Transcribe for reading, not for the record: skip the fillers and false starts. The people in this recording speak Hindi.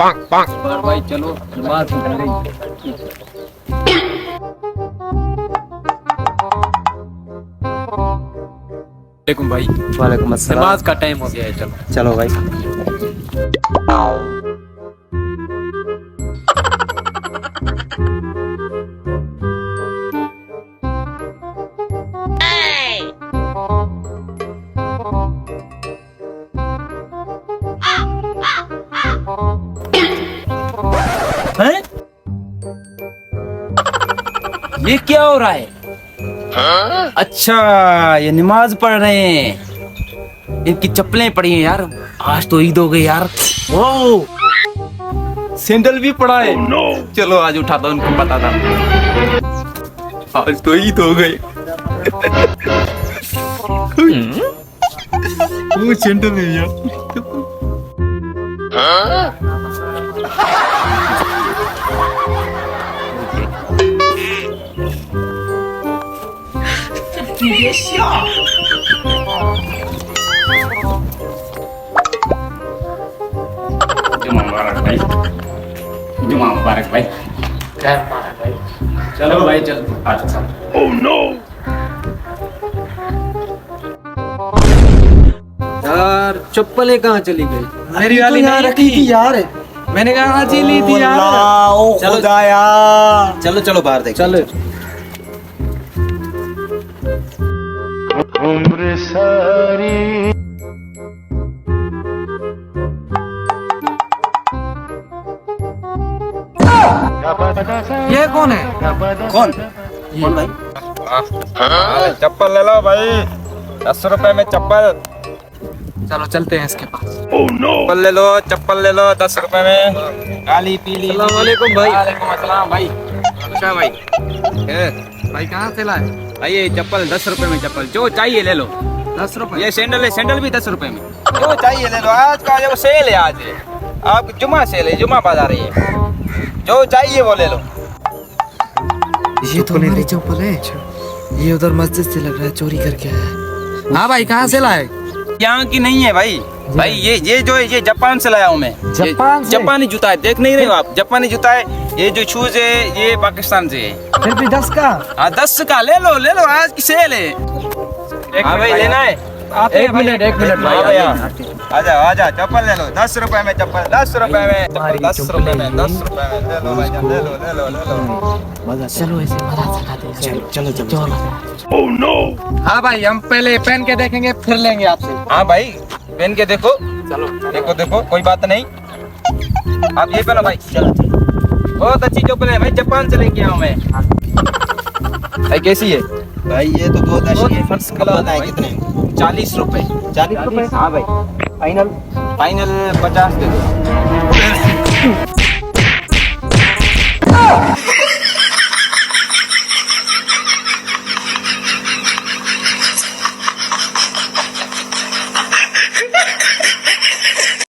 और भाई चलो नमाज वालेकुम भाई। वालेकुम अस्सलाम। नमाज का टाइम हो गया है, चलो चलो भाई। हैं? ये क्या हो रहा है? अच्छा, ये नमाज पढ़ रहे हैं। इनकी चप्पलें पड़ी हैं यार, आज तो ईद हो गई यार। ओ सैंडल भी पड़ा है। चलो आज उठाता हूं, उनको बताता हूं। आज तो ईद हो गई। वो सैंडल है यार। जुमा मुबारक भाई, जुमा मुबारक भाई, खैर मुबारक भाई। चलो भाई चल, अच्छा। ओह नो यार चप्पलें कहाँ चली गई? मेरी वाली यहाँ नहीं रखी थी। थी यार। मैंने कहा आज ही ली थी यार। चलो खुदाया, चलो चलो बाहर देख। चलो उम्र सारी ये कौन है? कौन कौन भाई? चप्पल ले लो भाई, 10 रुपए में चप्पल। चलो चलते हैं इसके पास। चप्पल ले लो, चप्पल ले लो 10 रुपए में, काली पीली। अस्सलाम वालेकुम भाई। वालेकुम अस्सलाम भाई। अच्छा भाई, भाई कहाँ से लाए? भाई ये चप्पल 10 रुपए में, चप्पल जो चाहिए ले लो। 10 रुपए। ये सैंडल है, सैंडल भी 10 रुपए में, जो चाहिए ले लो। आज का जो सेल है, आज आप जुमा सेल है, जुमा बाजार है, ये जो चाहिए वो ले लो। ये तो हमारी चप्पल है। ये उधर मस्जिद से लग रहा है चोरी करके आया है। हाँ भाई कहाँ से लाए? यहाँ की नहीं है भाई। भाई ये जो है ये जापान से लाया हूँ मैं। जापान से? जापानी जूता है, देख नहीं रहे हो आप? जापानी जूता है। ये जो शूज है ये पाकिस्तान से है। फिर भी 10 का। हाँ 10 का ले लो, ले लो, आज की सेल है। हाँ भाई लेना है। एक मिनट भाई। हाँ भैया, आजा आजा, चप्पल ले लो 10 रुपए में, चप्पल 10 रुपए में, चप्पल 10 रुपए में, 10 रुपए में ले लो भाई, ले लो ले लो ले लो। चलो ऐसे मजा सिखाते हैं। चलो चलो। हाँ भाई, हम पहले पहन के देखेंगे फिर लेंगे आपसे। हाँ भाई पहन के देखो, चलो देखो देखो, कोई बात नहीं। आप ये पहनो भाई, चलो। बहुत अच्छी चप्पल है भाई, जापान से लेके आया हूँ मैं। भाई कैसी है? भाई ये तो बहुत अच्छी है। फर्स्ट क्लास है। कितने? 40 रुपए। 40 रुपए? हाँ भाई, फाइनल? फाइनल 50 दे दो।